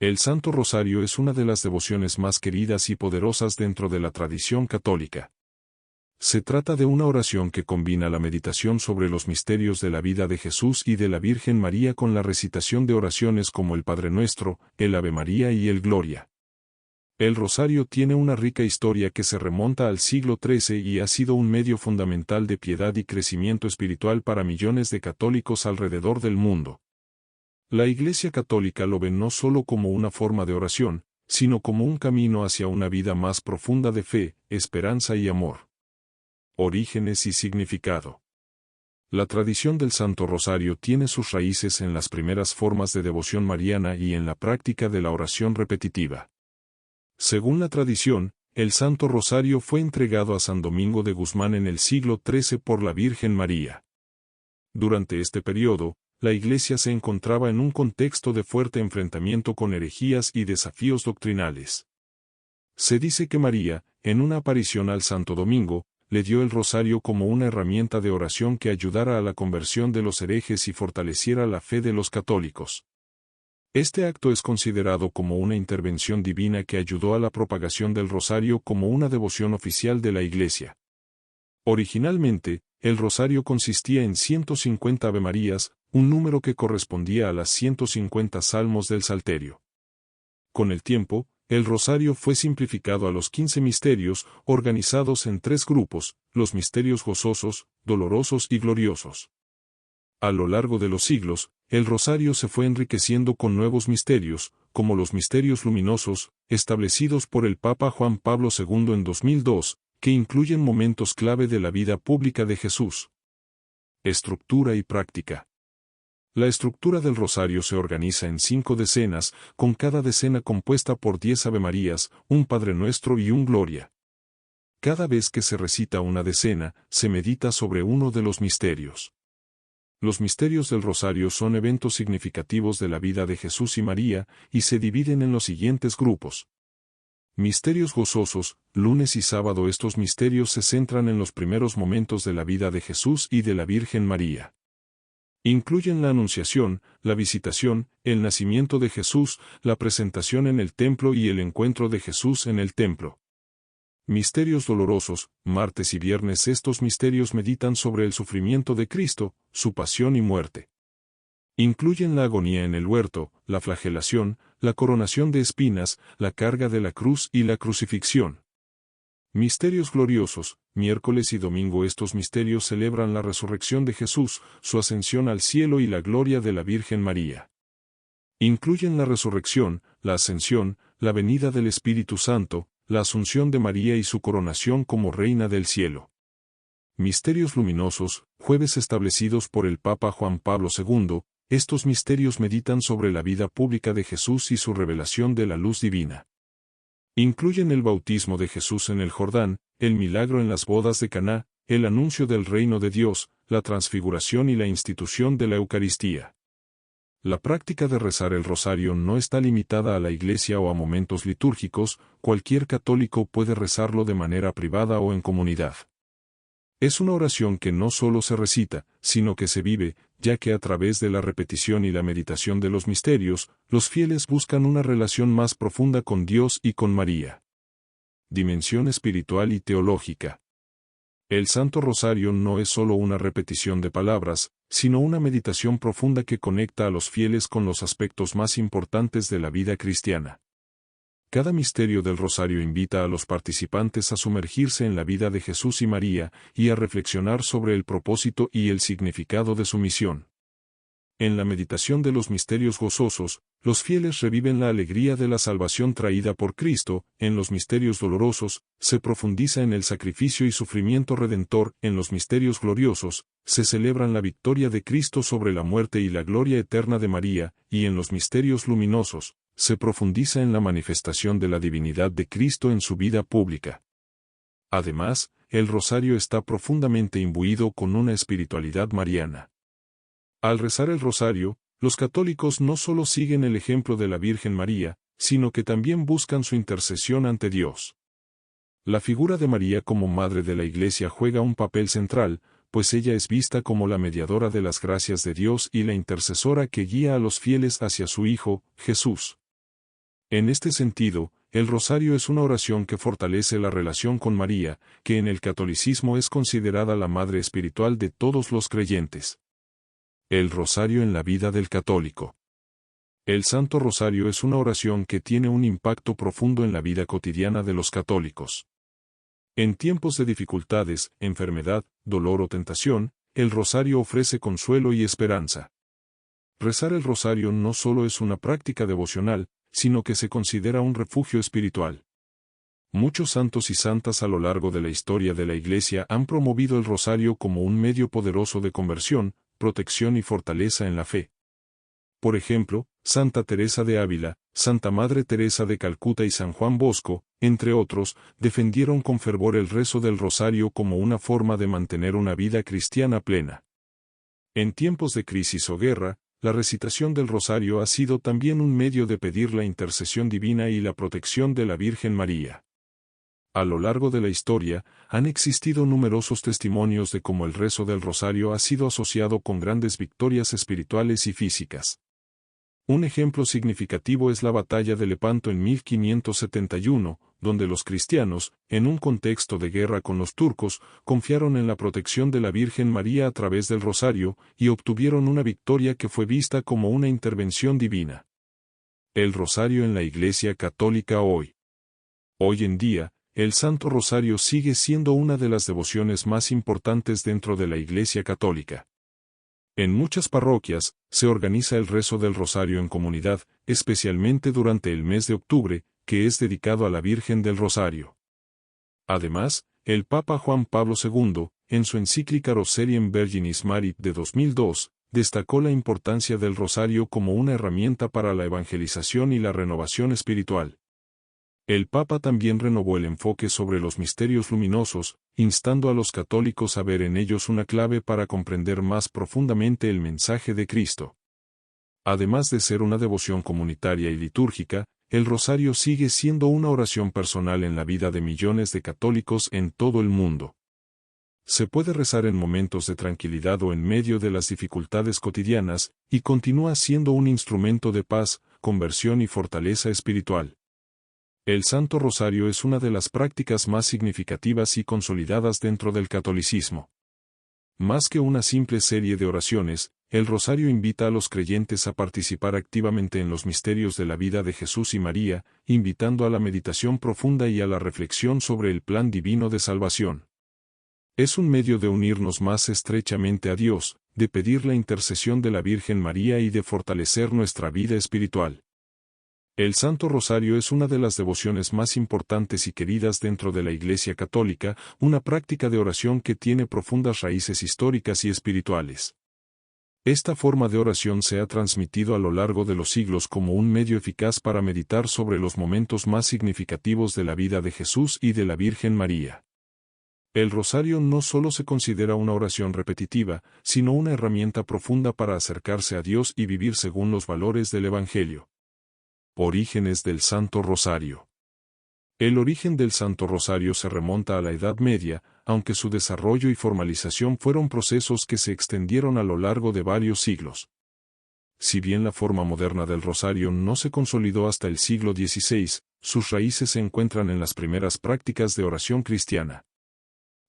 El Santo Rosario es una de las devociones más queridas y poderosas dentro de la tradición católica. Se trata de una oración que combina la meditación sobre los misterios de la vida de Jesús y de la Virgen María con la recitación de oraciones como el Padre Nuestro, el Ave María y el Gloria. El rosario tiene una rica historia que se remonta al siglo XIII y ha sido un medio fundamental de piedad y crecimiento espiritual para millones de católicos alrededor del mundo. La Iglesia Católica lo ve no solo como una forma de oración, sino como un camino hacia una vida más profunda de fe, esperanza y amor. Orígenes y significado. La tradición del Santo Rosario tiene sus raíces en las primeras formas de devoción mariana y en la práctica de la oración repetitiva. Según la tradición, el Santo Rosario fue entregado a San Domingo de Guzmán en el siglo XIII por la Virgen María. Durante este periodo, la Iglesia se encontraba en un contexto de fuerte enfrentamiento con herejías y desafíos doctrinales. Se dice que María, en una aparición al Santo Domingo, le dio el rosario como una herramienta de oración que ayudara a la conversión de los herejes y fortaleciera la fe de los católicos. Este acto es considerado como una intervención divina que ayudó a la propagación del rosario como una devoción oficial de la Iglesia. Originalmente, el rosario consistía en 150 Avemarías, un número que correspondía a las 150 salmos del Salterio. Con el tiempo, el rosario fue simplificado a los 15 misterios, organizados en 3 grupos, los misterios gozosos, dolorosos y gloriosos. A lo largo de los siglos, el rosario se fue enriqueciendo con nuevos misterios, como los misterios luminosos, establecidos por el Papa Juan Pablo II en 2002, que incluyen momentos clave de la vida pública de Jesús. Estructura y práctica. La estructura del rosario se organiza en 5 decenas, con cada decena compuesta por 10 Avemarías, un Padre Nuestro y un Gloria. Cada vez que se recita una decena, se medita sobre uno de los misterios. Los misterios del rosario son eventos significativos de la vida de Jesús y María, y se dividen en los siguientes grupos. Misterios gozosos, lunes y sábado. Estos misterios se centran en los primeros momentos de la vida de Jesús y de la Virgen María. Incluyen la Anunciación, la Visitación, el nacimiento de Jesús, la presentación en el templo y el encuentro de Jesús en el templo. Misterios dolorosos, martes y viernes. Estos misterios meditan sobre el sufrimiento de Cristo, su pasión y muerte. Incluyen la agonía en el huerto, la flagelación, la coronación de espinas, la carga de la cruz y la crucifixión. Misterios gloriosos, miércoles y domingo. Estos misterios celebran la resurrección de Jesús, su ascensión al cielo y la gloria de la Virgen María. Incluyen la resurrección, la ascensión, la venida del Espíritu Santo, la asunción de María y su coronación como Reina del Cielo. Misterios luminosos, jueves establecidos por el Papa Juan Pablo II. Estos misterios meditan sobre la vida pública de Jesús y su revelación de la luz divina. Incluyen el bautismo de Jesús en el Jordán, el milagro en las bodas de Caná, el anuncio del reino de Dios, la transfiguración y la institución de la Eucaristía. La práctica de rezar el rosario no está limitada a la Iglesia o a momentos litúrgicos, cualquier católico puede rezarlo de manera privada o en comunidad. Es una oración que no solo se recita, sino que se vive, ya que a través de la repetición y la meditación de los misterios, los fieles buscan una relación más profunda con Dios y con María. Dimensión espiritual y teológica. El Santo Rosario no es solo una repetición de palabras, sino una meditación profunda que conecta a los fieles con los aspectos más importantes de la vida cristiana. Cada misterio del rosario invita a los participantes a sumergirse en la vida de Jesús y María, y a reflexionar sobre el propósito y el significado de su misión. En la meditación de los misterios gozosos, los fieles reviven la alegría de la salvación traída por Cristo. En los misterios dolorosos, se profundiza en el sacrificio y sufrimiento redentor. En los misterios gloriosos, se celebran la victoria de Cristo sobre la muerte y la gloria eterna de María, y en los misterios luminosos, se profundiza en la manifestación de la divinidad de Cristo en su vida pública. Además, el rosario está profundamente imbuido con una espiritualidad mariana. Al rezar el rosario, los católicos no solo siguen el ejemplo de la Virgen María, sino que también buscan su intercesión ante Dios. La figura de María como Madre de la Iglesia juega un papel central, pues ella es vista como la mediadora de las gracias de Dios y la intercesora que guía a los fieles hacia su Hijo, Jesús. En este sentido, el rosario es una oración que fortalece la relación con María, que en el catolicismo es considerada la madre espiritual de todos los creyentes. El rosario en la vida del católico. El Santo Rosario es una oración que tiene un impacto profundo en la vida cotidiana de los católicos. En tiempos de dificultades, enfermedad, dolor o tentación, el rosario ofrece consuelo y esperanza. Rezar el rosario no solo es una práctica devocional, sino que se considera un refugio espiritual. Muchos santos y santas a lo largo de la historia de la Iglesia han promovido el rosario como un medio poderoso de conversión, protección y fortaleza en la fe. Por ejemplo, Santa Teresa de Ávila, Santa Madre Teresa de Calcuta y San Juan Bosco, entre otros, defendieron con fervor el rezo del rosario como una forma de mantener una vida cristiana plena. En tiempos de crisis o guerra, la recitación del rosario ha sido también un medio de pedir la intercesión divina y la protección de la Virgen María. A lo largo de la historia, han existido numerosos testimonios de cómo el rezo del rosario ha sido asociado con grandes victorias espirituales y físicas. Un ejemplo significativo es la batalla de Lepanto en 1571, donde los cristianos, en un contexto de guerra con los turcos, confiaron en la protección de la Virgen María a través del rosario, y obtuvieron una victoria que fue vista como una intervención divina. El rosario en la Iglesia Católica hoy. Hoy en día, el Santo Rosario sigue siendo una de las devociones más importantes dentro de la Iglesia Católica. En muchas parroquias, se organiza el rezo del rosario en comunidad, especialmente durante el mes de octubre, que es dedicado a la Virgen del Rosario. Además, el Papa Juan Pablo II, en su encíclica Rosarium Virginis Marit de 2002, destacó la importancia del rosario como una herramienta para la evangelización y la renovación espiritual. El Papa también renovó el enfoque sobre los misterios luminosos, instando a los católicos a ver en ellos una clave para comprender más profundamente el mensaje de Cristo. Además de ser una devoción comunitaria y litúrgica, el rosario sigue siendo una oración personal en la vida de millones de católicos en todo el mundo. Se puede rezar en momentos de tranquilidad o en medio de las dificultades cotidianas, y continúa siendo un instrumento de paz, conversión y fortaleza espiritual. El Santo Rosario es una de las prácticas más significativas y consolidadas dentro del catolicismo. Más que una simple serie de oraciones, el rosario invita a los creyentes a participar activamente en los misterios de la vida de Jesús y María, invitando a la meditación profunda y a la reflexión sobre el plan divino de salvación. Es un medio de unirnos más estrechamente a Dios, de pedir la intercesión de la Virgen María y de fortalecer nuestra vida espiritual. El Santo Rosario es una de las devociones más importantes y queridas dentro de la Iglesia Católica, una práctica de oración que tiene profundas raíces históricas y espirituales. Esta forma de oración se ha transmitido a lo largo de los siglos como un medio eficaz para meditar sobre los momentos más significativos de la vida de Jesús y de la Virgen María. El rosario no solo se considera una oración repetitiva, sino una herramienta profunda para acercarse a Dios y vivir según los valores del Evangelio. Orígenes del Santo Rosario. El origen del Santo Rosario se remonta a la Edad Media, aunque su desarrollo y formalización fueron procesos que se extendieron a lo largo de varios siglos. Si bien la forma moderna del rosario no se consolidó hasta el siglo XVI, sus raíces se encuentran en las primeras prácticas de oración cristiana.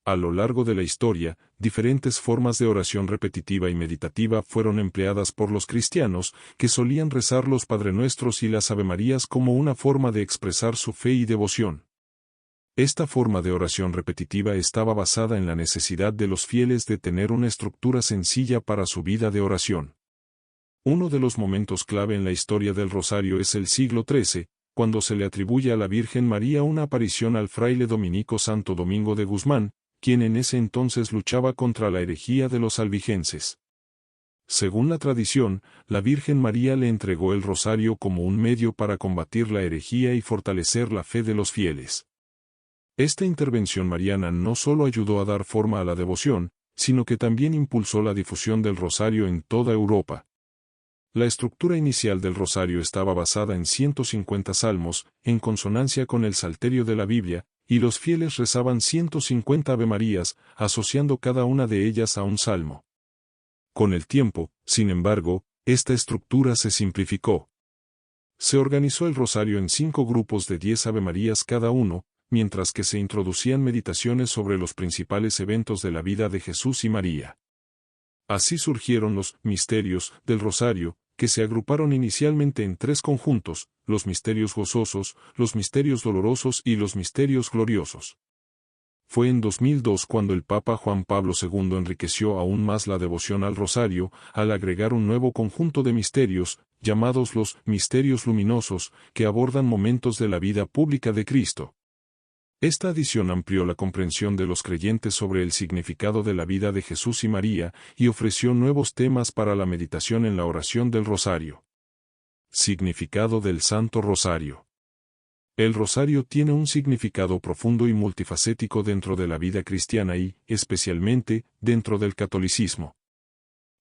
A lo largo de la historia, diferentes formas de oración repetitiva y meditativa fueron empleadas por los cristianos, que solían rezar los Padrenuestros y las Avemarías como una forma de expresar su fe y devoción. Esta forma de oración repetitiva estaba basada en la necesidad de los fieles de tener una estructura sencilla para su vida de oración. Uno de los momentos clave en la historia del rosario es el siglo XIII, cuando se le atribuye a la Virgen María una aparición al fraile dominico Santo Domingo de Guzmán, quien en ese entonces luchaba contra la herejía de los albigenses. Según la tradición, la Virgen María le entregó el rosario como un medio para combatir la herejía y fortalecer la fe de los fieles. Esta intervención mariana no solo ayudó a dar forma a la devoción, sino que también impulsó la difusión del rosario en toda Europa. La estructura inicial del rosario estaba basada en 150 salmos, en consonancia con el Salterio de la Biblia, y los fieles rezaban 150 Avemarías, asociando cada una de ellas a un salmo. Con el tiempo, sin embargo, esta estructura se simplificó. Se organizó el rosario en 5 grupos de 10 avemarías cada uno, mientras que se introducían meditaciones sobre los principales eventos de la vida de Jesús y María. Así surgieron los misterios del rosario, que se agruparon inicialmente en 3 conjuntos: los misterios gozosos, los misterios dolorosos y los misterios gloriosos. Fue en 2002 cuando el Papa Juan Pablo II enriqueció aún más la devoción al rosario, al agregar un nuevo conjunto de misterios, llamados los misterios luminosos, que abordan momentos de la vida pública de Cristo. Esta adición amplió la comprensión de los creyentes sobre el significado de la vida de Jesús y María, y ofreció nuevos temas para la meditación en la oración del rosario. Significado del Santo Rosario. El rosario tiene un significado profundo y multifacético dentro de la vida cristiana y, especialmente, dentro del catolicismo.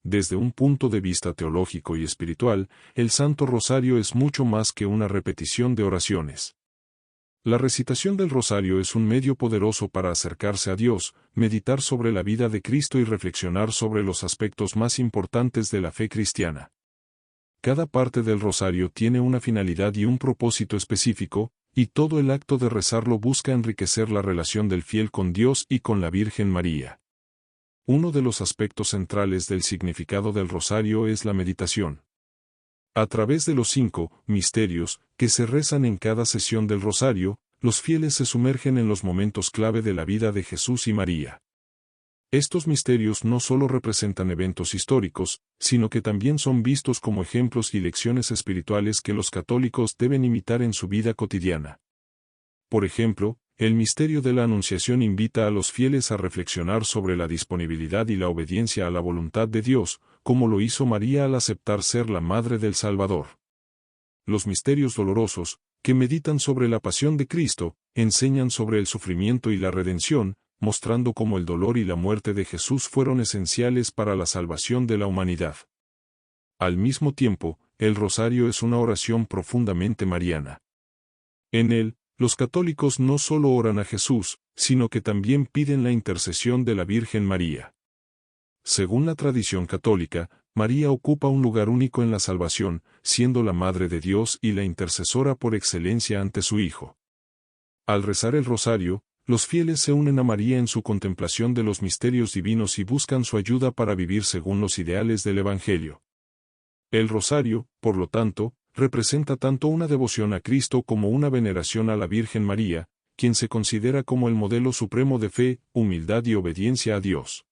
Desde un punto de vista teológico y espiritual, el Santo Rosario es mucho más que una repetición de oraciones. La recitación del rosario es un medio poderoso para acercarse a Dios, meditar sobre la vida de Cristo y reflexionar sobre los aspectos más importantes de la fe cristiana. Cada parte del rosario tiene una finalidad y un propósito específico, y todo el acto de rezarlo busca enriquecer la relación del fiel con Dios y con la Virgen María. Uno de los aspectos centrales del significado del rosario es la meditación. A través de los 5 misterios que se rezan en cada sesión del rosario, los fieles se sumergen en los momentos clave de la vida de Jesús y María. Estos misterios no solo representan eventos históricos, sino que también son vistos como ejemplos y lecciones espirituales que los católicos deben imitar en su vida cotidiana. Por ejemplo, el misterio de la Anunciación invita a los fieles a reflexionar sobre la disponibilidad y la obediencia a la voluntad de Dios, como lo hizo María al aceptar ser la Madre del Salvador. Los misterios dolorosos, que meditan sobre la pasión de Cristo, enseñan sobre el sufrimiento y la redención, mostrando cómo el dolor y la muerte de Jesús fueron esenciales para la salvación de la humanidad. Al mismo tiempo, el rosario es una oración profundamente mariana. En él, los católicos no solo oran a Jesús, sino que también piden la intercesión de la Virgen María. Según la tradición católica, María ocupa un lugar único en la salvación, siendo la Madre de Dios y la intercesora por excelencia ante su Hijo. Al rezar el rosario, los fieles se unen a María en su contemplación de los misterios divinos y buscan su ayuda para vivir según los ideales del Evangelio. El rosario, por lo tanto, representa tanto una devoción a Cristo como una veneración a la Virgen María, quien se considera como el modelo supremo de fe, humildad y obediencia a Dios.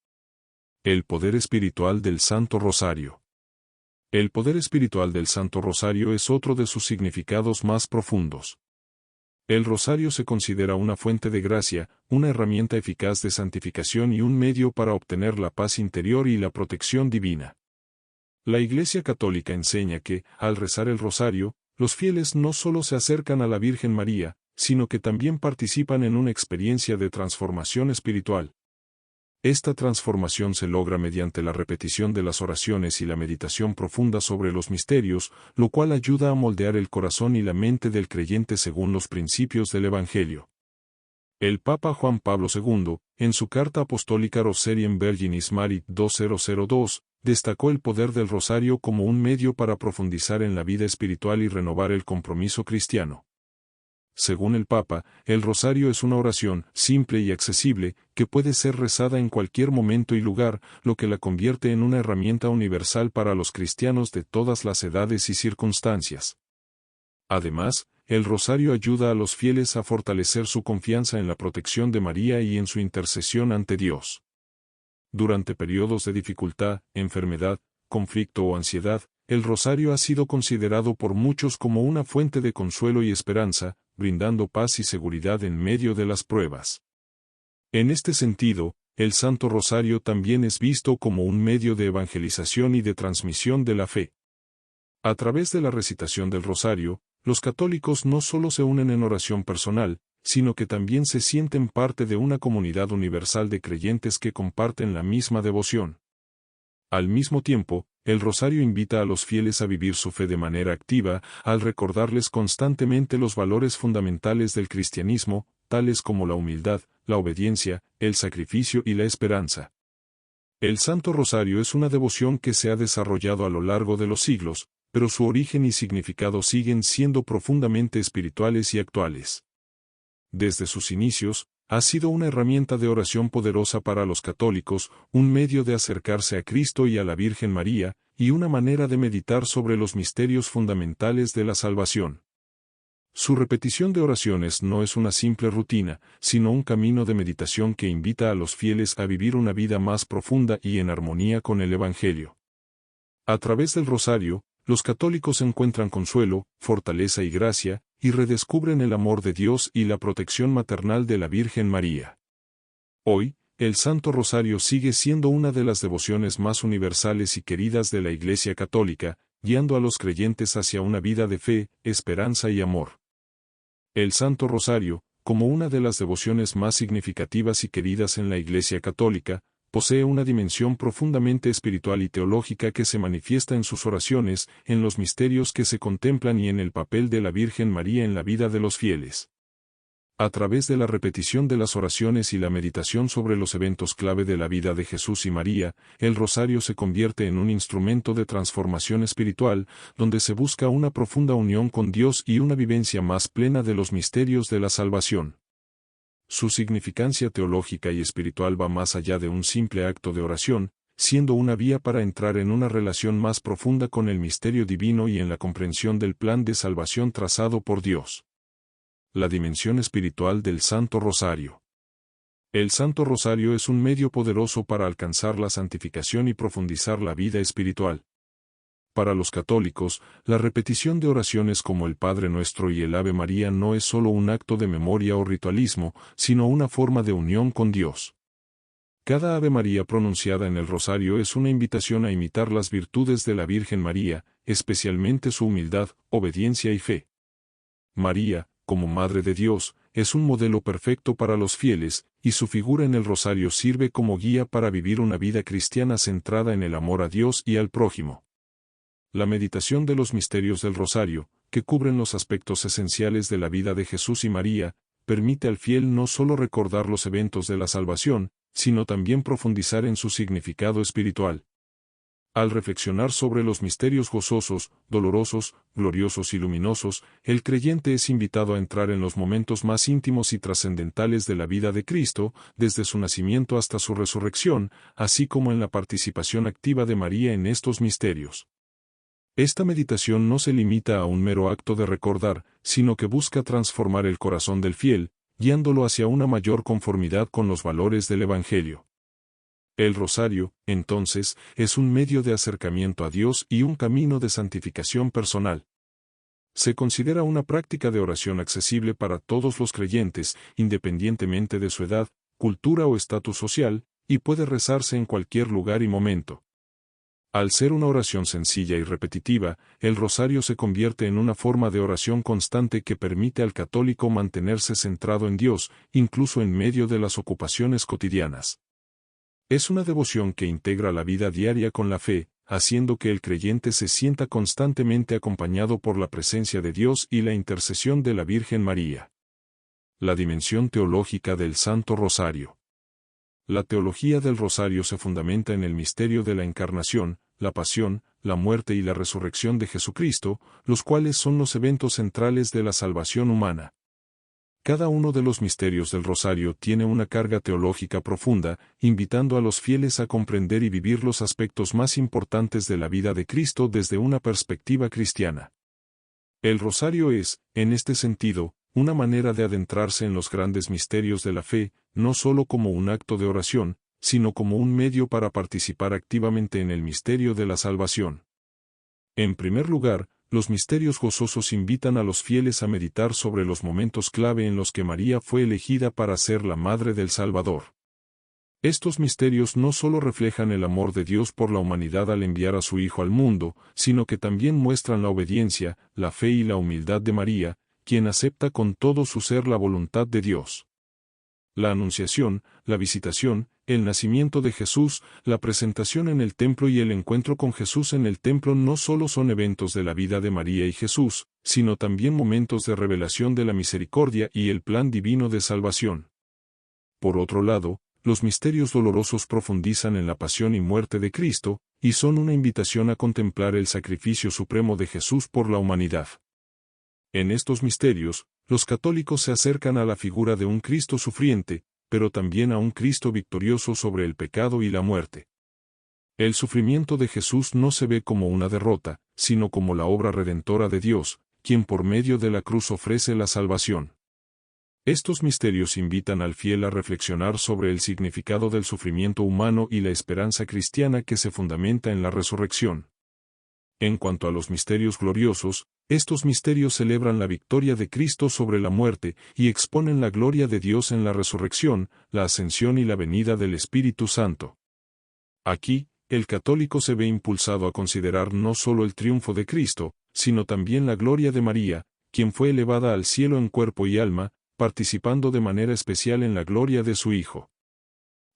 El poder espiritual del Santo Rosario. El poder espiritual del Santo Rosario es otro de sus significados más profundos. El rosario se considera una fuente de gracia, una herramienta eficaz de santificación y un medio para obtener la paz interior y la protección divina. La Iglesia Católica enseña que, al rezar el rosario, los fieles no solo se acercan a la Virgen María, sino que también participan en una experiencia de transformación espiritual. Esta transformación se logra mediante la repetición de las oraciones y la meditación profunda sobre los misterios, lo cual ayuda a moldear el corazón y la mente del creyente según los principios del Evangelio. El Papa Juan Pablo II, en su carta apostólica Roseriem Virginis Marit 2002, destacó el poder del rosario como un medio para profundizar en la vida espiritual y renovar el compromiso cristiano. Según el Papa, el rosario es una oración simple y accesible, que puede ser rezada en cualquier momento y lugar, lo que la convierte en una herramienta universal para los cristianos de todas las edades y circunstancias. Además, el rosario ayuda a los fieles a fortalecer su confianza en la protección de María y en su intercesión ante Dios. Durante periodos de dificultad, enfermedad, conflicto o ansiedad, el rosario ha sido considerado por muchos como una fuente de consuelo y esperanza, brindando paz y seguridad en medio de las pruebas. En este sentido, el Santo Rosario también es visto como un medio de evangelización y de transmisión de la fe. A través de la recitación del rosario, los católicos no solo se unen en oración personal, sino que también se sienten parte de una comunidad universal de creyentes que comparten la misma devoción. Al mismo tiempo, el rosario invita a los fieles a vivir su fe de manera activa, al recordarles constantemente los valores fundamentales del cristianismo, tales como la humildad, la obediencia, el sacrificio y la esperanza. El Santo Rosario es una devoción que se ha desarrollado a lo largo de los siglos, pero su origen y significado siguen siendo profundamente espirituales y actuales. Desde sus inicios, ha sido una herramienta de oración poderosa para los católicos, un medio de acercarse a Cristo y a la Virgen María, y una manera de meditar sobre los misterios fundamentales de la salvación. Su repetición de oraciones no es una simple rutina, sino un camino de meditación que invita a los fieles a vivir una vida más profunda y en armonía con el Evangelio. A través del rosario, los católicos encuentran consuelo, fortaleza y gracia, y redescubren el amor de Dios y la protección maternal de la Virgen María. Hoy, el Santo Rosario sigue siendo una de las devociones más universales y queridas de la Iglesia Católica, guiando a los creyentes hacia una vida de fe, esperanza y amor. El Santo Rosario, como una de las devociones más significativas y queridas en la Iglesia Católica, posee una dimensión profundamente espiritual y teológica que se manifiesta en sus oraciones, en los misterios que se contemplan y en el papel de la Virgen María en la vida de los fieles. A través de la repetición de las oraciones y la meditación sobre los eventos clave de la vida de Jesús y María, el rosario se convierte en un instrumento de transformación espiritual, donde se busca una profunda unión con Dios y una vivencia más plena de los misterios de la salvación. Su significancia teológica y espiritual va más allá de un simple acto de oración, siendo una vía para entrar en una relación más profunda con el misterio divino y en la comprensión del plan de salvación trazado por Dios. La dimensión espiritual del Santo Rosario. El Santo Rosario es un medio poderoso para alcanzar la santificación y profundizar la vida espiritual. Para los católicos, la repetición de oraciones como el Padre Nuestro y el Ave María no es solo un acto de memoria o ritualismo, sino una forma de unión con Dios. Cada Ave María pronunciada en el rosario es una invitación a imitar las virtudes de la Virgen María, especialmente su humildad, obediencia y fe. María, como Madre de Dios, es un modelo perfecto para los fieles, y su figura en el rosario sirve como guía para vivir una vida cristiana centrada en el amor a Dios y al prójimo. La meditación de los misterios del rosario, que cubren los aspectos esenciales de la vida de Jesús y María, permite al fiel no solo recordar los eventos de la salvación, sino también profundizar en su significado espiritual. Al reflexionar sobre los misterios gozosos, dolorosos, gloriosos y luminosos, el creyente es invitado a entrar en los momentos más íntimos y trascendentales de la vida de Cristo, desde su nacimiento hasta su resurrección, así como en la participación activa de María en estos misterios. Esta meditación no se limita a un mero acto de recordar, sino que busca transformar el corazón del fiel, guiándolo hacia una mayor conformidad con los valores del Evangelio. El rosario, entonces, es un medio de acercamiento a Dios y un camino de santificación personal. Se considera una práctica de oración accesible para todos los creyentes, independientemente de su edad, cultura o estatus social, y puede rezarse en cualquier lugar y momento. Al ser una oración sencilla y repetitiva, el rosario se convierte en una forma de oración constante que permite al católico mantenerse centrado en Dios, incluso en medio de las ocupaciones cotidianas. Es una devoción que integra la vida diaria con la fe, haciendo que el creyente se sienta constantemente acompañado por la presencia de Dios y la intercesión de la Virgen María. La dimensión teológica del Santo Rosario. La teología del rosario se fundamenta en el misterio de la encarnación, la pasión, la muerte y la resurrección de Jesucristo, los cuales son los eventos centrales de la salvación humana. Cada uno de los misterios del rosario tiene una carga teológica profunda, invitando a los fieles a comprender y vivir los aspectos más importantes de la vida de Cristo desde una perspectiva cristiana. El rosario es, en este sentido, una manera de adentrarse en los grandes misterios de la fe, no solo como un acto de oración, sino como un medio para participar activamente en el misterio de la salvación. En primer lugar, los misterios gozosos invitan a los fieles a meditar sobre los momentos clave en los que María fue elegida para ser la Madre del Salvador. Estos misterios no solo reflejan el amor de Dios por la humanidad al enviar a su Hijo al mundo, sino que también muestran la obediencia, la fe y la humildad de María, quien acepta con todo su ser la voluntad de Dios. La anunciación, la visitación, el nacimiento de Jesús, la presentación en el templo y el encuentro con Jesús en el templo no solo son eventos de la vida de María y Jesús, sino también momentos de revelación de la misericordia y el plan divino de salvación. Por otro lado, los misterios dolorosos profundizan en la pasión y muerte de Cristo, y son una invitación a contemplar el sacrificio supremo de Jesús por la humanidad. En estos misterios, los católicos se acercan a la figura de un Cristo sufriente, pero también a un Cristo victorioso sobre el pecado y la muerte. El sufrimiento de Jesús no se ve como una derrota, sino como la obra redentora de Dios, quien por medio de la cruz ofrece la salvación. Estos misterios invitan al fiel a reflexionar sobre el significado del sufrimiento humano y la esperanza cristiana que se fundamenta en la resurrección. En cuanto a los misterios gloriosos, estos misterios celebran la victoria de Cristo sobre la muerte y exponen la gloria de Dios en la resurrección, la ascensión y la venida del Espíritu Santo. Aquí, el católico se ve impulsado a considerar no solo el triunfo de Cristo, sino también la gloria de María, quien fue elevada al cielo en cuerpo y alma, participando de manera especial en la gloria de su Hijo.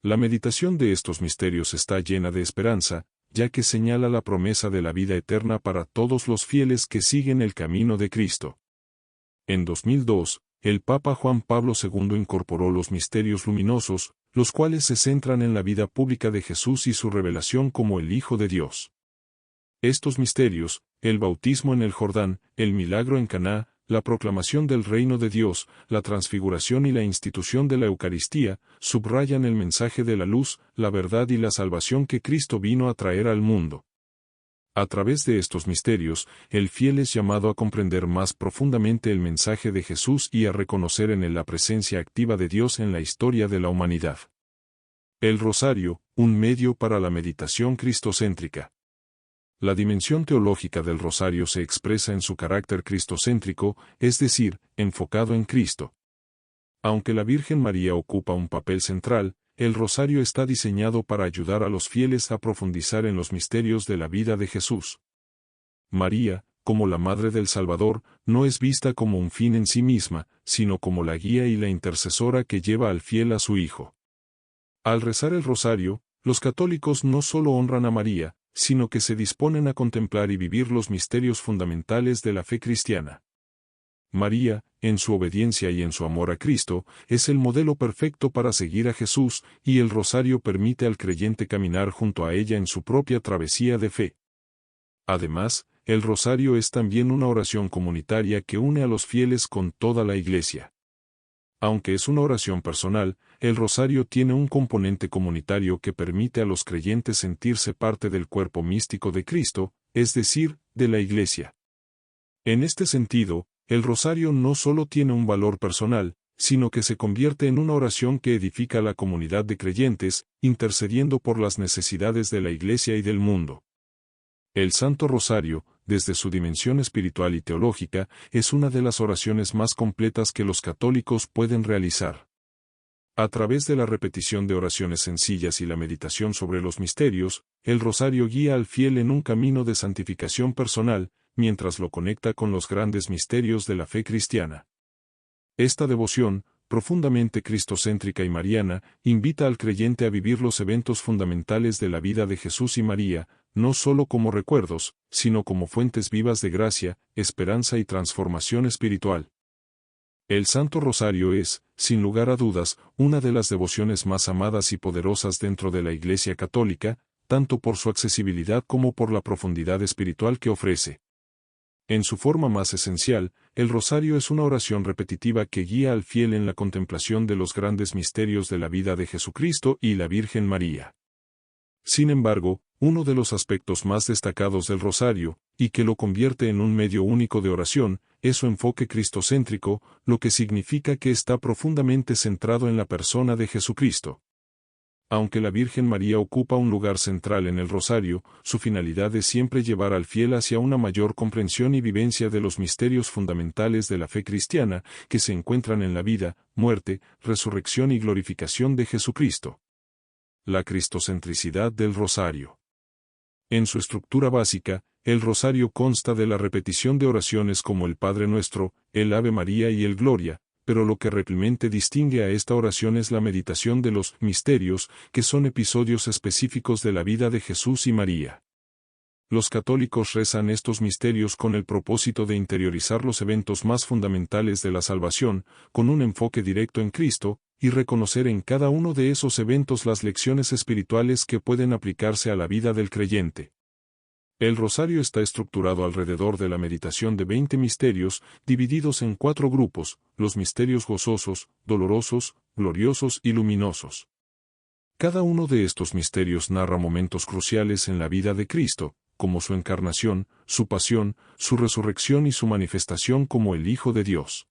La meditación de estos misterios está llena de esperanza, ya que señala la promesa de la vida eterna para todos los fieles que siguen el camino de Cristo. En 2002, el Papa Juan Pablo II incorporó los misterios luminosos, los cuales se centran en la vida pública de Jesús y su revelación como el Hijo de Dios. Estos misterios, el bautismo en el Jordán, el milagro en Caná, la proclamación del reino de Dios, la transfiguración y la institución de la Eucaristía, subrayan el mensaje de la luz, la verdad y la salvación que Cristo vino a traer al mundo. A través de estos misterios, el fiel es llamado a comprender más profundamente el mensaje de Jesús y a reconocer en él la presencia activa de Dios en la historia de la humanidad. El rosario, un medio para la meditación cristocéntrica. La dimensión teológica del rosario se expresa en su carácter cristocéntrico, es decir, enfocado en Cristo. Aunque la Virgen María ocupa un papel central, el rosario está diseñado para ayudar a los fieles a profundizar en los misterios de la vida de Jesús. María, como la Madre del Salvador, no es vista como un fin en sí misma, sino como la guía y la intercesora que lleva al fiel a su Hijo. Al rezar el rosario, los católicos no solo honran a María, sino que se disponen a contemplar y vivir los misterios fundamentales de la fe cristiana. María, en su obediencia y en su amor a Cristo, es el modelo perfecto para seguir a Jesús, y el rosario permite al creyente caminar junto a ella en su propia travesía de fe. Además, el rosario es también una oración comunitaria que une a los fieles con toda la Iglesia. Aunque es una oración personal, el rosario tiene un componente comunitario que permite a los creyentes sentirse parte del cuerpo místico de Cristo, es decir, de la Iglesia. En este sentido, el rosario no solo tiene un valor personal, sino que se convierte en una oración que edifica a la comunidad de creyentes, intercediendo por las necesidades de la Iglesia y del mundo. El Santo Rosario, desde su dimensión espiritual y teológica, es una de las oraciones más completas que los católicos pueden realizar. A través de la repetición de oraciones sencillas y la meditación sobre los misterios, el rosario guía al fiel en un camino de santificación personal, mientras lo conecta con los grandes misterios de la fe cristiana. Esta devoción, profundamente cristocéntrica y mariana, invita al creyente a vivir los eventos fundamentales de la vida de Jesús y María, no solo como recuerdos, sino como fuentes vivas de gracia, esperanza y transformación espiritual. El Santo Rosario es, sin lugar a dudas, una de las devociones más amadas y poderosas dentro de la Iglesia Católica, tanto por su accesibilidad como por la profundidad espiritual que ofrece. En su forma más esencial, el rosario es una oración repetitiva que guía al fiel en la contemplación de los grandes misterios de la vida de Jesucristo y la Virgen María. Sin embargo, uno de los aspectos más destacados del rosario, y que lo convierte en un medio único de oración, es su enfoque cristocéntrico, lo que significa que está profundamente centrado en la persona de Jesucristo. Aunque la Virgen María ocupa un lugar central en el rosario, su finalidad es siempre llevar al fiel hacia una mayor comprensión y vivencia de los misterios fundamentales de la fe cristiana, que se encuentran en la vida, muerte, resurrección y glorificación de Jesucristo. La cristocentricidad del rosario. En su estructura básica, el rosario consta de la repetición de oraciones como el Padre Nuestro, el Ave María y el Gloria, pero lo que realmente distingue a esta oración es la meditación de los misterios, que son episodios específicos de la vida de Jesús y María. Los católicos rezan estos misterios con el propósito de interiorizar los eventos más fundamentales de la salvación, con un enfoque directo en Cristo, y reconocer en cada uno de esos eventos las lecciones espirituales que pueden aplicarse a la vida del creyente. El rosario está estructurado alrededor de la meditación de 20 misterios, divididos en 4 grupos: los misterios gozosos, dolorosos, gloriosos y luminosos. Cada uno de estos misterios narra momentos cruciales en la vida de Cristo, como su encarnación, su pasión, su resurrección y su manifestación como el Hijo de Dios.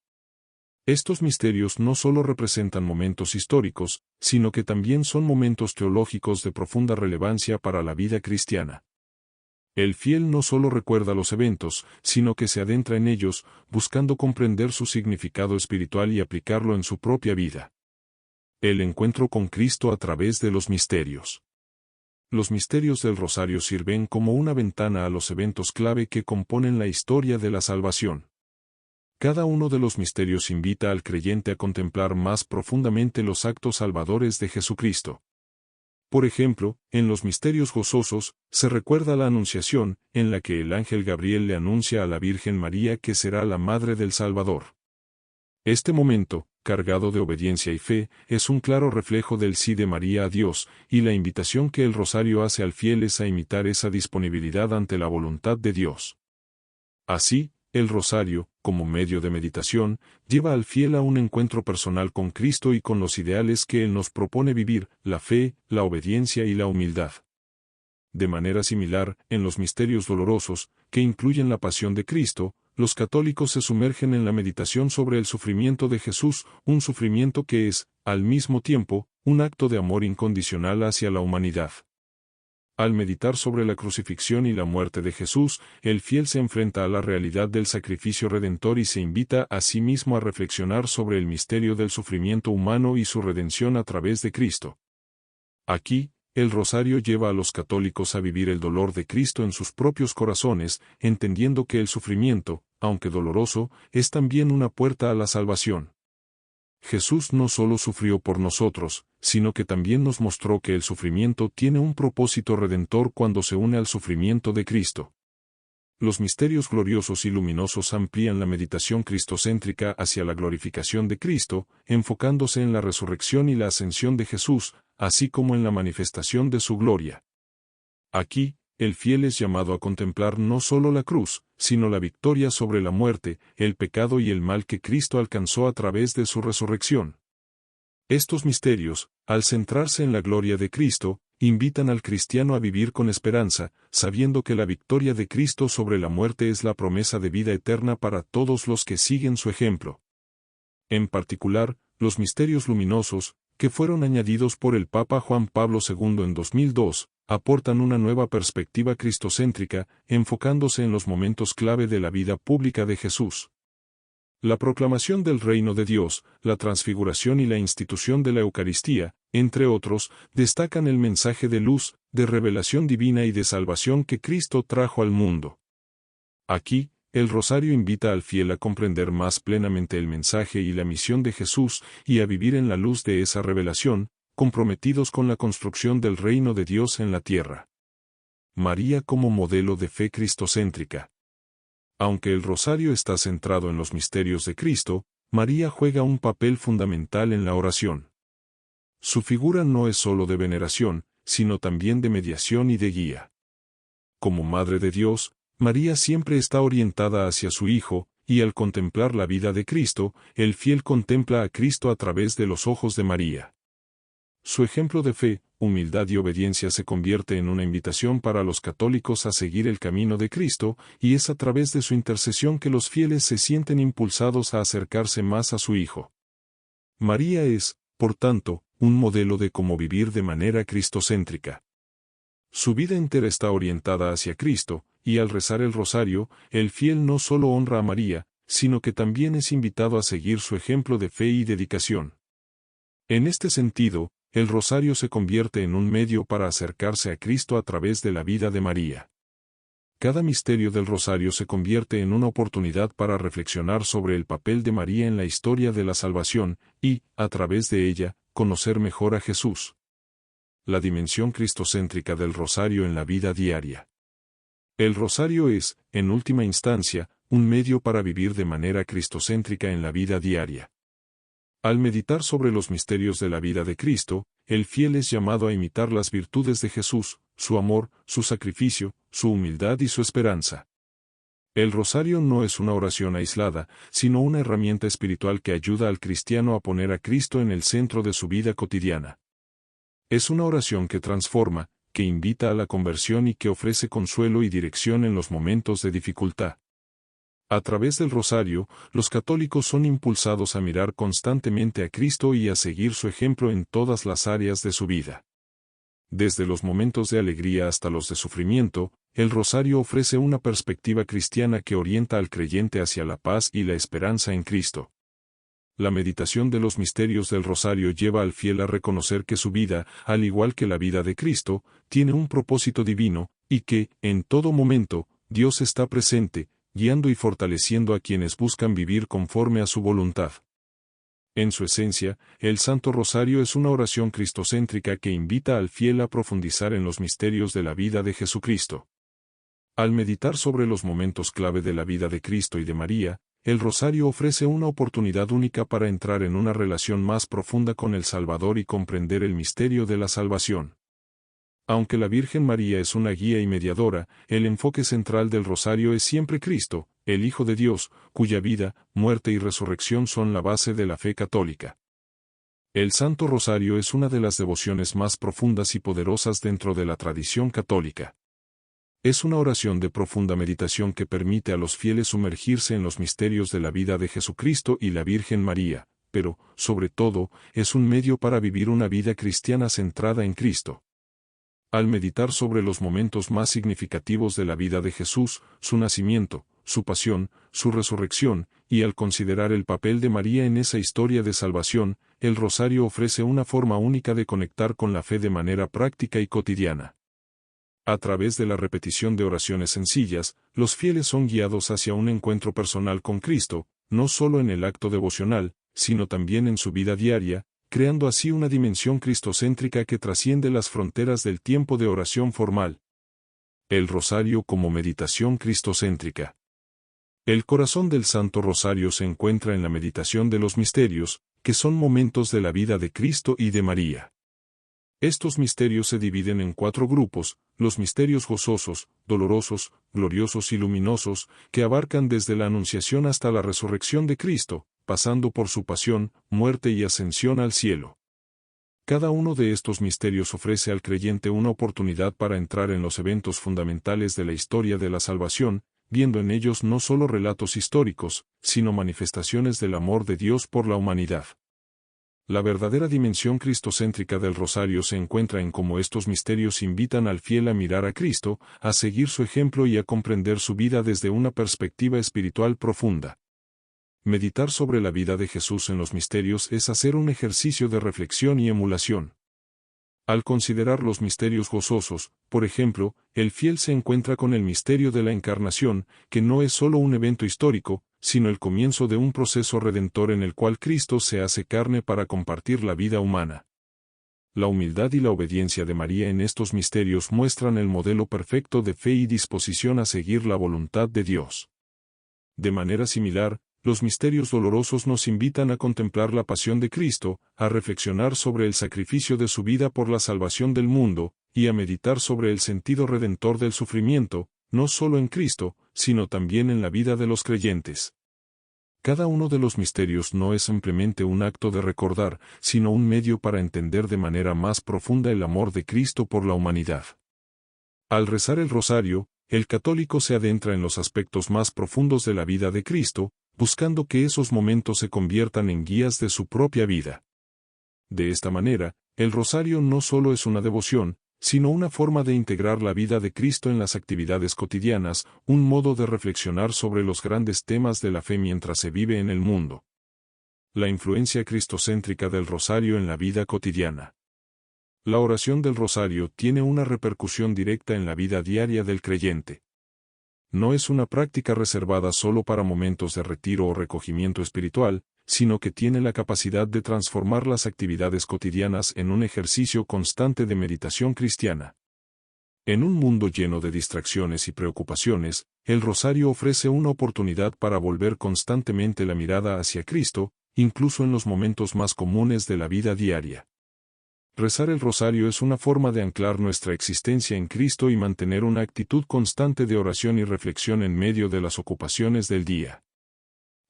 Estos misterios no solo representan momentos históricos, sino que también son momentos teológicos de profunda relevancia para la vida cristiana. El fiel no solo recuerda los eventos, sino que se adentra en ellos, buscando comprender su significado espiritual y aplicarlo en su propia vida. El encuentro con Cristo a través de los misterios. Los misterios del rosario sirven como una ventana a los eventos clave que componen la historia de la salvación. Cada uno de los misterios invita al creyente a contemplar más profundamente los actos salvadores de Jesucristo. Por ejemplo, en los misterios gozosos, se recuerda la Anunciación, en la que el ángel Gabriel le anuncia a la Virgen María que será la madre del Salvador. Este momento, cargado de obediencia y fe, es un claro reflejo del sí de María a Dios, y la invitación que el rosario hace al fiel es a imitar esa disponibilidad ante la voluntad de Dios. Así, el rosario, como medio de meditación, lleva al fiel a un encuentro personal con Cristo y con los ideales que Él nos propone vivir: la fe, la obediencia y la humildad. De manera similar, en los misterios dolorosos, que incluyen la pasión de Cristo, los católicos se sumergen en la meditación sobre el sufrimiento de Jesús, un sufrimiento que es, al mismo tiempo, un acto de amor incondicional hacia la humanidad. Al meditar sobre la crucifixión y la muerte de Jesús, el fiel se enfrenta a la realidad del sacrificio redentor y se invita a sí mismo a reflexionar sobre el misterio del sufrimiento humano y su redención a través de Cristo. Aquí, el rosario lleva a los católicos a vivir el dolor de Cristo en sus propios corazones, entendiendo que el sufrimiento, aunque doloroso, es también una puerta a la salvación. Jesús no solo sufrió por nosotros, sino que también nos mostró que el sufrimiento tiene un propósito redentor cuando se une al sufrimiento de Cristo. Los misterios gloriosos y luminosos amplían la meditación cristocéntrica hacia la glorificación de Cristo, enfocándose en la resurrección y la ascensión de Jesús, así como en la manifestación de su gloria. Aquí, el fiel es llamado a contemplar no solo la cruz, sino la victoria sobre la muerte, el pecado y el mal que Cristo alcanzó a través de su resurrección. Estos misterios, al centrarse en la gloria de Cristo, invitan al cristiano a vivir con esperanza, sabiendo que la victoria de Cristo sobre la muerte es la promesa de vida eterna para todos los que siguen su ejemplo. En particular, los misterios luminosos, que fueron añadidos por el Papa Juan Pablo II en 2002, aportan una nueva perspectiva cristocéntrica, enfocándose en los momentos clave de la vida pública de Jesús. La proclamación del reino de Dios, la transfiguración y la institución de la Eucaristía, entre otros, destacan el mensaje de luz, de revelación divina y de salvación que Cristo trajo al mundo. Aquí, el rosario invita al fiel a comprender más plenamente el mensaje y la misión de Jesús y a vivir en la luz de esa revelación, comprometidos con la construcción del reino de Dios en la tierra. María como modelo de fe cristocéntrica. Aunque el rosario está centrado en los misterios de Cristo, María juega un papel fundamental en la oración. Su figura no es solo de veneración, sino también de mediación y de guía. Como Madre de Dios, María siempre está orientada hacia su Hijo, y al contemplar la vida de Cristo, el fiel contempla a Cristo a través de los ojos de María. Su ejemplo de fe, humildad y obediencia se convierte en una invitación para los católicos a seguir el camino de Cristo, y es a través de su intercesión que los fieles se sienten impulsados a acercarse más a su Hijo. María es, por tanto, un modelo de cómo vivir de manera cristocéntrica. Su vida entera está orientada hacia Cristo, y al rezar el rosario, el fiel no solo honra a María, sino que también es invitado a seguir su ejemplo de fe y dedicación. En este sentido, el rosario se convierte en un medio para acercarse a Cristo a través de la vida de María. Cada misterio del rosario se convierte en una oportunidad para reflexionar sobre el papel de María en la historia de la salvación, y, a través de ella, conocer mejor a Jesús. La dimensión cristocéntrica del rosario en la vida diaria. El rosario es, en última instancia, un medio para vivir de manera cristocéntrica en la vida diaria. Al meditar sobre los misterios de la vida de Cristo, el fiel es llamado a imitar las virtudes de Jesús, su amor, su sacrificio, su humildad y su esperanza. El rosario no es una oración aislada, sino una herramienta espiritual que ayuda al cristiano a poner a Cristo en el centro de su vida cotidiana. Es una oración que transforma, que invita a la conversión y que ofrece consuelo y dirección en los momentos de dificultad. A través del rosario, los católicos son impulsados a mirar constantemente a Cristo y a seguir su ejemplo en todas las áreas de su vida. Desde los momentos de alegría hasta los de sufrimiento, el rosario ofrece una perspectiva cristiana que orienta al creyente hacia la paz y la esperanza en Cristo. La meditación de los misterios del rosario lleva al fiel a reconocer que su vida, al igual que la vida de Cristo, tiene un propósito divino, y que, en todo momento, Dios está presente, guiando y fortaleciendo a quienes buscan vivir conforme a su voluntad. En su esencia, el Santo Rosario es una oración cristocéntrica que invita al fiel a profundizar en los misterios de la vida de Jesucristo. Al meditar sobre los momentos clave de la vida de Cristo y de María, el Rosario ofrece una oportunidad única para entrar en una relación más profunda con el Salvador y comprender el misterio de la salvación. Aunque la Virgen María es una guía y mediadora, el enfoque central del rosario es siempre Cristo, el Hijo de Dios, cuya vida, muerte y resurrección son la base de la fe católica. El Santo Rosario es una de las devociones más profundas y poderosas dentro de la tradición católica. Es una oración de profunda meditación que permite a los fieles sumergirse en los misterios de la vida de Jesucristo y la Virgen María, pero, sobre todo, es un medio para vivir una vida cristiana centrada en Cristo. Al meditar sobre los momentos más significativos de la vida de Jesús, su nacimiento, su pasión, su resurrección, y al considerar el papel de María en esa historia de salvación, el rosario ofrece una forma única de conectar con la fe de manera práctica y cotidiana. A través de la repetición de oraciones sencillas, los fieles son guiados hacia un encuentro personal con Cristo, no solo en el acto devocional, sino también en su vida diaria, creando así una dimensión cristocéntrica que trasciende las fronteras del tiempo de oración formal. El rosario como meditación cristocéntrica. El corazón del Santo Rosario se encuentra en la meditación de los misterios, que son momentos de la vida de Cristo y de María. Estos misterios se dividen en 4 grupos: los misterios gozosos, dolorosos, gloriosos y luminosos, que abarcan desde la Anunciación hasta la resurrección de Cristo, pasando por su pasión, muerte y ascensión al cielo. Cada uno de estos misterios ofrece al creyente una oportunidad para entrar en los eventos fundamentales de la historia de la salvación, viendo en ellos no solo relatos históricos, sino manifestaciones del amor de Dios por la humanidad. La verdadera dimensión cristocéntrica del rosario se encuentra en cómo estos misterios invitan al fiel a mirar a Cristo, a seguir su ejemplo y a comprender su vida desde una perspectiva espiritual profunda. Meditar sobre la vida de Jesús en los misterios es hacer un ejercicio de reflexión y emulación. Al considerar los misterios gozosos, por ejemplo, el fiel se encuentra con el misterio de la Encarnación, que no es solo un evento histórico, sino el comienzo de un proceso redentor en el cual Cristo se hace carne para compartir la vida humana. La humildad y la obediencia de María en estos misterios muestran el modelo perfecto de fe y disposición a seguir la voluntad de Dios. De manera similar, los misterios dolorosos nos invitan a contemplar la pasión de Cristo, a reflexionar sobre el sacrificio de su vida por la salvación del mundo, y a meditar sobre el sentido redentor del sufrimiento, no solo en Cristo, sino también en la vida de los creyentes. Cada uno de los misterios no es simplemente un acto de recordar, sino un medio para entender de manera más profunda el amor de Cristo por la humanidad. Al rezar el rosario, el católico se adentra en los aspectos más profundos de la vida de Cristo, buscando que esos momentos se conviertan en guías de su propia vida. De esta manera, el rosario no solo es una devoción, sino una forma de integrar la vida de Cristo en las actividades cotidianas, un modo de reflexionar sobre los grandes temas de la fe mientras se vive en el mundo. La influencia cristocéntrica del rosario en la vida cotidiana. La oración del rosario tiene una repercusión directa en la vida diaria del creyente. No es una práctica reservada solo para momentos de retiro o recogimiento espiritual, sino que tiene la capacidad de transformar las actividades cotidianas en un ejercicio constante de meditación cristiana. En un mundo lleno de distracciones y preocupaciones, el rosario ofrece una oportunidad para volver constantemente la mirada hacia Cristo, incluso en los momentos más comunes de la vida diaria. Rezar el rosario es una forma de anclar nuestra existencia en Cristo y mantener una actitud constante de oración y reflexión en medio de las ocupaciones del día.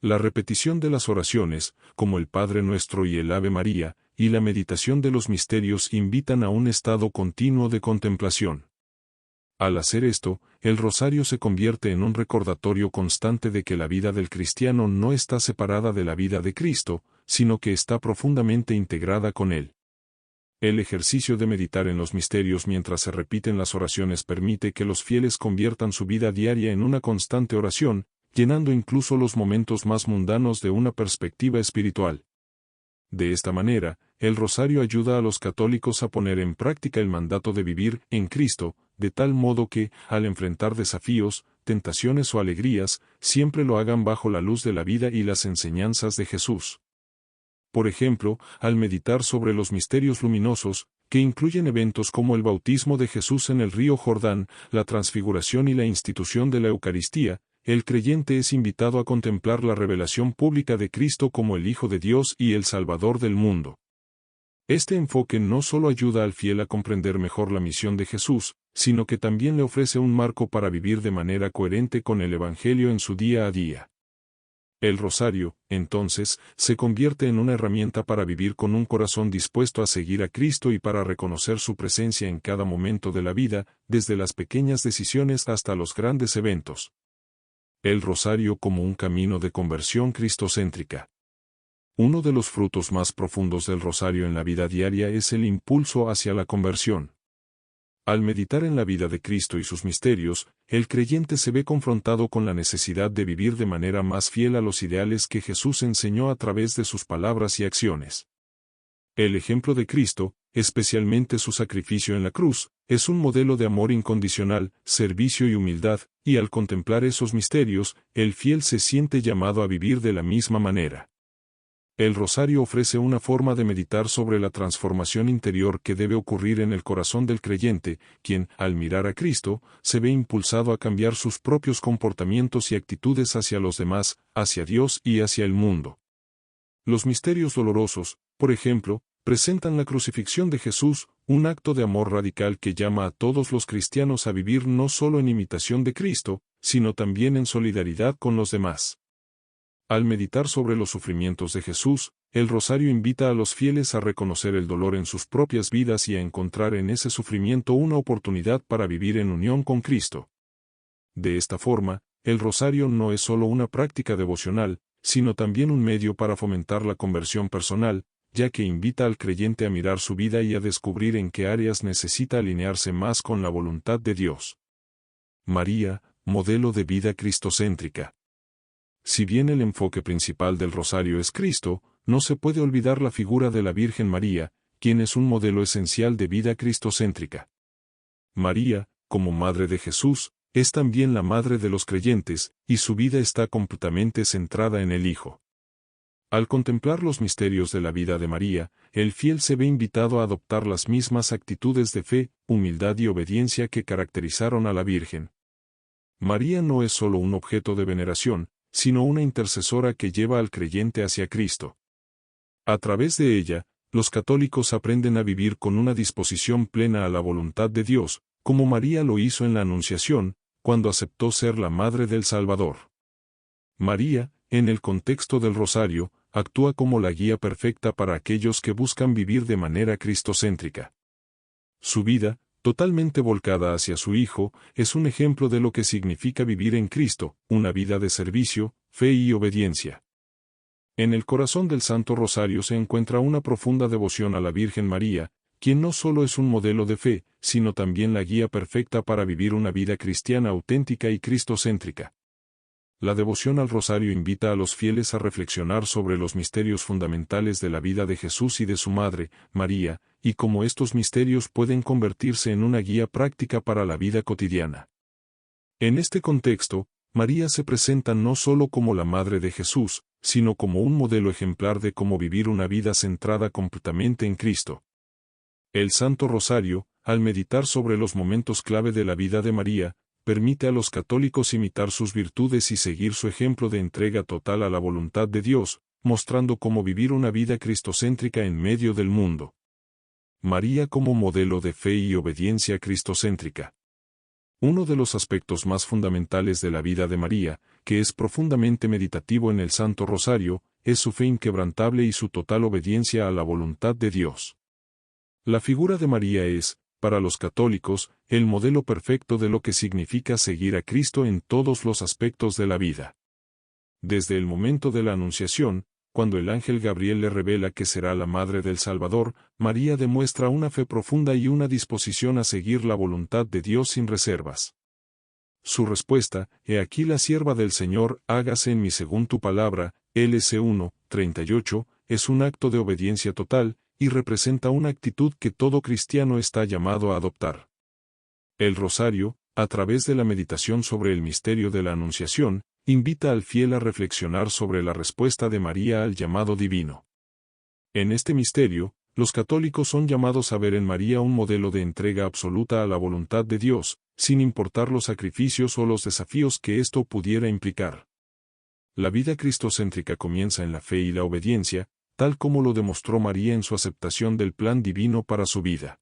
La repetición de las oraciones, como el Padre Nuestro y el Ave María, y la meditación de los misterios invitan a un estado continuo de contemplación. Al hacer esto, el rosario se convierte en un recordatorio constante de que la vida del cristiano no está separada de la vida de Cristo, sino que está profundamente integrada con Él. El ejercicio de meditar en los misterios mientras se repiten las oraciones permite que los fieles conviertan su vida diaria en una constante oración, llenando incluso los momentos más mundanos de una perspectiva espiritual. De esta manera, el rosario ayuda a los católicos a poner en práctica el mandato de vivir en Cristo, de tal modo que, al enfrentar desafíos, tentaciones o alegrías, siempre lo hagan bajo la luz de la vida y las enseñanzas de Jesús. Por ejemplo, al meditar sobre los misterios luminosos, que incluyen eventos como el bautismo de Jesús en el río Jordán, la transfiguración y la institución de la Eucaristía, el creyente es invitado a contemplar la revelación pública de Cristo como el Hijo de Dios y el Salvador del mundo. Este enfoque no solo ayuda al fiel a comprender mejor la misión de Jesús, sino que también le ofrece un marco para vivir de manera coherente con el Evangelio en su día a día. El rosario, entonces, se convierte en una herramienta para vivir con un corazón dispuesto a seguir a Cristo y para reconocer su presencia en cada momento de la vida, desde las pequeñas decisiones hasta los grandes eventos. El rosario como un camino de conversión cristocéntrica. Uno de los frutos más profundos del rosario en la vida diaria es el impulso hacia la conversión. Al meditar en la vida de Cristo y sus misterios, el creyente se ve confrontado con la necesidad de vivir de manera más fiel a los ideales que Jesús enseñó a través de sus palabras y acciones. El ejemplo de Cristo, especialmente su sacrificio en la cruz, es un modelo de amor incondicional, servicio y humildad, y al contemplar esos misterios, el fiel se siente llamado a vivir de la misma manera. El rosario ofrece una forma de meditar sobre la transformación interior que debe ocurrir en el corazón del creyente, quien, al mirar a Cristo, se ve impulsado a cambiar sus propios comportamientos y actitudes hacia los demás, hacia Dios y hacia el mundo. Los misterios dolorosos, por ejemplo, presentan la crucifixión de Jesús, un acto de amor radical que llama a todos los cristianos a vivir no solo en imitación de Cristo, sino también en solidaridad con los demás. Al meditar sobre los sufrimientos de Jesús, el rosario invita a los fieles a reconocer el dolor en sus propias vidas y a encontrar en ese sufrimiento una oportunidad para vivir en unión con Cristo. De esta forma, el rosario no es solo una práctica devocional, sino también un medio para fomentar la conversión personal, ya que invita al creyente a mirar su vida y a descubrir en qué áreas necesita alinearse más con la voluntad de Dios. María, modelo de vida cristocéntrica. Si bien el enfoque principal del rosario es Cristo, no se puede olvidar la figura de la Virgen María, quien es un modelo esencial de vida cristocéntrica. María, como Madre de Jesús, es también la Madre de los creyentes, y su vida está completamente centrada en el Hijo. Al contemplar los misterios de la vida de María, el fiel se ve invitado a adoptar las mismas actitudes de fe, humildad y obediencia que caracterizaron a la Virgen. María no es solo un objeto de veneración, sino una intercesora que lleva al creyente hacia Cristo. A través de ella, los católicos aprenden a vivir con una disposición plena a la voluntad de Dios, como María lo hizo en la Anunciación, cuando aceptó ser la Madre del Salvador. María, en el contexto del rosario, actúa como la guía perfecta para aquellos que buscan vivir de manera cristocéntrica. Su vida, totalmente volcada hacia su Hijo, es un ejemplo de lo que significa vivir en Cristo, una vida de servicio, fe y obediencia. En el corazón del Santo Rosario se encuentra una profunda devoción a la Virgen María, quien no solo es un modelo de fe, sino también la guía perfecta para vivir una vida cristiana auténtica y cristocéntrica. La devoción al rosario invita a los fieles a reflexionar sobre los misterios fundamentales de la vida de Jesús y de su Madre, María, y cómo estos misterios pueden convertirse en una guía práctica para la vida cotidiana. En este contexto, María se presenta no solo como la Madre de Jesús, sino como un modelo ejemplar de cómo vivir una vida centrada completamente en Cristo. El Santo Rosario, al meditar sobre los momentos clave de la vida de María, permite a los católicos imitar sus virtudes y seguir su ejemplo de entrega total a la voluntad de Dios, mostrando cómo vivir una vida cristocéntrica en medio del mundo. María como modelo de fe y obediencia cristocéntrica. Uno de los aspectos más fundamentales de la vida de María, que es profundamente meditativo en el Santo Rosario, es su fe inquebrantable y su total obediencia a la voluntad de Dios. La figura de María es, para los católicos, el modelo perfecto de lo que significa seguir a Cristo en todos los aspectos de la vida. Desde el momento de la Anunciación, cuando el ángel Gabriel le revela que será la madre del Salvador, María demuestra una fe profunda y una disposición a seguir la voluntad de Dios sin reservas. Su respuesta, «He aquí la sierva del Señor, hágase en mí según tu palabra», LC 1, 38, es un acto de obediencia total, y representa una actitud que todo cristiano está llamado a adoptar. El Rosario, a través de la meditación sobre el misterio de la Anunciación, invita al fiel a reflexionar sobre la respuesta de María al llamado divino. En este misterio, los católicos son llamados a ver en María un modelo de entrega absoluta a la voluntad de Dios, sin importar los sacrificios o los desafíos que esto pudiera implicar. La vida cristocéntrica comienza en la fe y la obediencia, tal como lo demostró María en su aceptación del plan divino para su vida.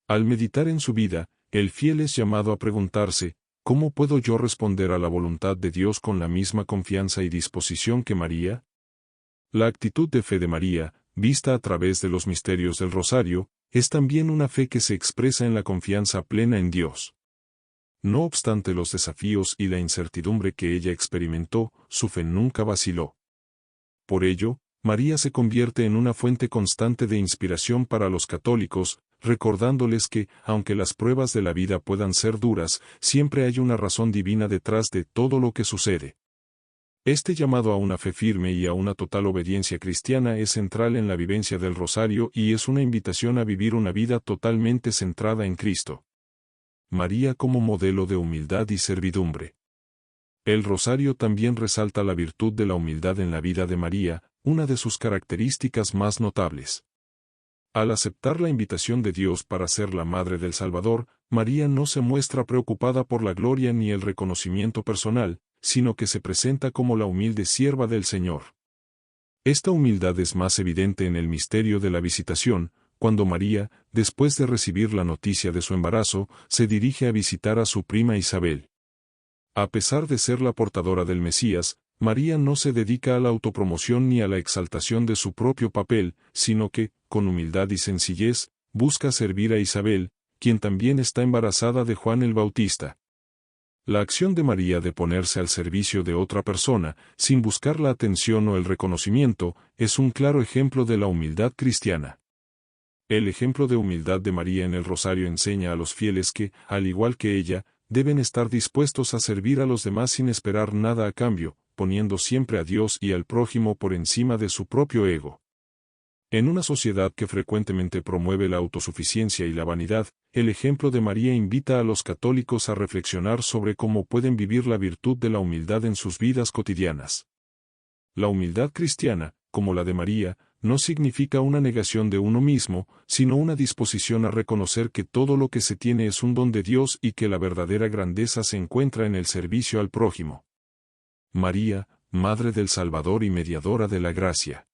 Al meditar en su vida, el fiel es llamado a preguntarse, ¿cómo puedo yo responder a la voluntad de Dios con la misma confianza y disposición que María? La actitud de fe de María, vista a través de los misterios del Rosario, es también una fe que se expresa en la confianza plena en Dios. No obstante los desafíos y la incertidumbre que ella experimentó, su fe nunca vaciló. Por ello, María se convierte en una fuente constante de inspiración para los católicos, recordándoles que, aunque las pruebas de la vida puedan ser duras, siempre hay una razón divina detrás de todo lo que sucede. Este llamado a una fe firme y a una total obediencia cristiana es central en la vivencia del Rosario y es una invitación a vivir una vida totalmente centrada en Cristo. María como modelo de humildad y servidumbre. El Rosario también resalta la virtud de la humildad en la vida de María, una de sus características más notables. Al aceptar la invitación de Dios para ser la madre del Salvador, María no se muestra preocupada por la gloria ni el reconocimiento personal, sino que se presenta como la humilde sierva del Señor. Esta humildad es más evidente en el misterio de la visitación, cuando María, después de recibir la noticia de su embarazo, se dirige a visitar a su prima Isabel. A pesar de ser la portadora del Mesías, María no se dedica a la autopromoción ni a la exaltación de su propio papel, sino que, con humildad y sencillez, busca servir a Isabel, quien también está embarazada de Juan el Bautista. La acción de María de ponerse al servicio de otra persona, sin buscar la atención o el reconocimiento, es un claro ejemplo de la humildad cristiana. El ejemplo de humildad de María en el Rosario enseña a los fieles que, al igual que ella, deben estar dispuestos a servir a los demás sin esperar nada a cambio, poniendo siempre a Dios y al prójimo por encima de su propio ego. En una sociedad que frecuentemente promueve la autosuficiencia y la vanidad, el ejemplo de María invita a los católicos a reflexionar sobre cómo pueden vivir la virtud de la humildad en sus vidas cotidianas. La humildad cristiana, como la de María, no significa una negación de uno mismo, sino una disposición a reconocer que todo lo que se tiene es un don de Dios y que la verdadera grandeza se encuentra en el servicio al prójimo. María, Madre del Salvador y Mediadora de la Gracia.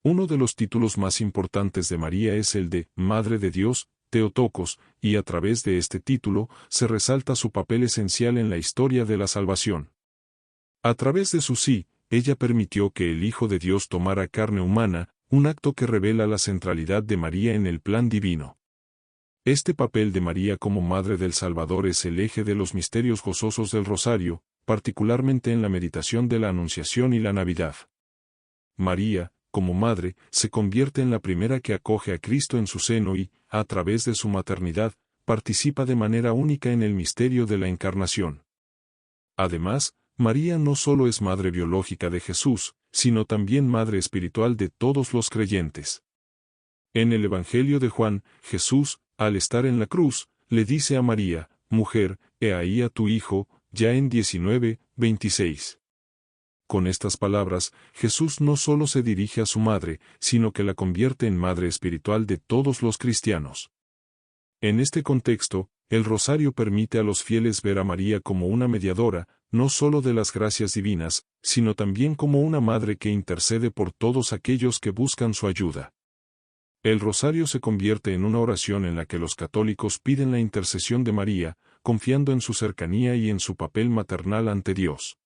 Uno de los títulos más importantes de María es el de Madre de Dios, Theotokos, y a través de este título se resalta su papel esencial en la historia de la salvación. A través de su sí, ella permitió que el Hijo de Dios tomara carne humana, un acto que revela la centralidad de María en el plan divino. Este papel de María como Madre del Salvador es el eje de los misterios gozosos del Rosario, particularmente en la meditación de la Anunciación y la Navidad. María, como madre, se convierte en la primera que acoge a Cristo en su seno y, a través de su maternidad, participa de manera única en el misterio de la Encarnación. Además, María no solo es madre biológica de Jesús, sino también madre espiritual de todos los creyentes. En el Evangelio de Juan, Jesús, al estar en la cruz, le dice a María, «Mujer, he ahí a tu hijo», ya en 19:26. Con estas palabras, Jesús no solo se dirige a su madre, sino que la convierte en madre espiritual de todos los cristianos. En este contexto, El rosario permite a los fieles ver a María como una mediadora, no solo de las gracias divinas, sino también como una madre que intercede por todos aquellos que buscan su ayuda. El rosario se convierte en una oración en la que los católicos piden la intercesión de María, confiando en su cercanía y en su papel maternal ante Dios.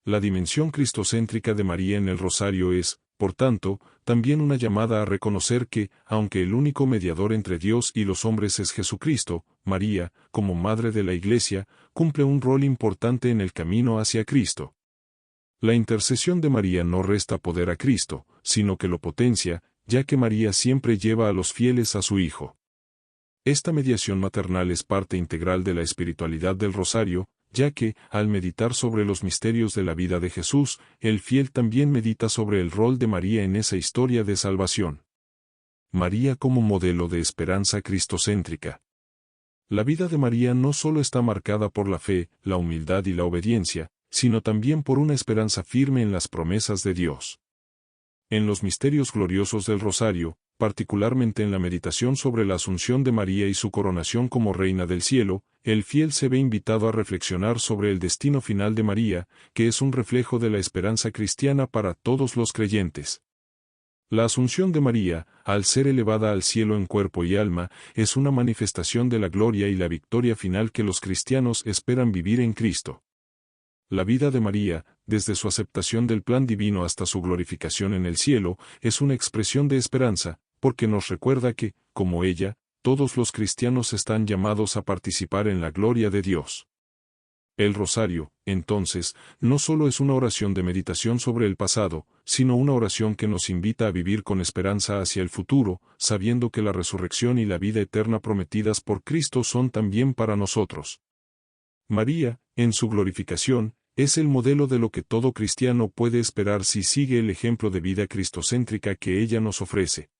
La dimensión cristocéntrica de María en el rosario es, por tanto, también una llamada a reconocer que, aunque el único mediador entre Dios y los hombres es Jesucristo, María, como Madre de la Iglesia, cumple un rol importante en el camino hacia Cristo. La intercesión de María no resta poder a Cristo, sino que lo potencia, ya que María siempre lleva a los fieles a su Hijo. Esta mediación maternal es parte integral de la espiritualidad del rosario, ya que, al meditar sobre los misterios de la vida de Jesús, el fiel también medita sobre el rol de María en esa historia de salvación. María como modelo de esperanza cristocéntrica. La vida de María no solo está marcada por la fe, la humildad y la obediencia, sino también por una esperanza firme en las promesas de Dios. En los misterios gloriosos del rosario, particularmente en la meditación sobre la Asunción de María y su coronación como Reina del Cielo, el fiel se ve invitado a reflexionar sobre el destino final de María, que es un reflejo de la esperanza cristiana para todos los creyentes. La Asunción de María, al ser elevada al cielo en cuerpo y alma, es una manifestación de la gloria y la victoria final que los cristianos esperan vivir en Cristo. La vida de María, desde su aceptación del plan divino hasta su glorificación en el cielo, es una expresión de esperanza, porque nos recuerda que, como ella, todos los cristianos están llamados a participar en la gloria de Dios. El rosario, entonces, no solo es una oración de meditación sobre el pasado, sino una oración que nos invita a vivir con esperanza hacia el futuro, sabiendo que la resurrección y la vida eterna prometidas por Cristo son también para nosotros. María, en su glorificación, es el modelo de lo que todo cristiano puede esperar si sigue el ejemplo de vida cristocéntrica que ella nos ofrece.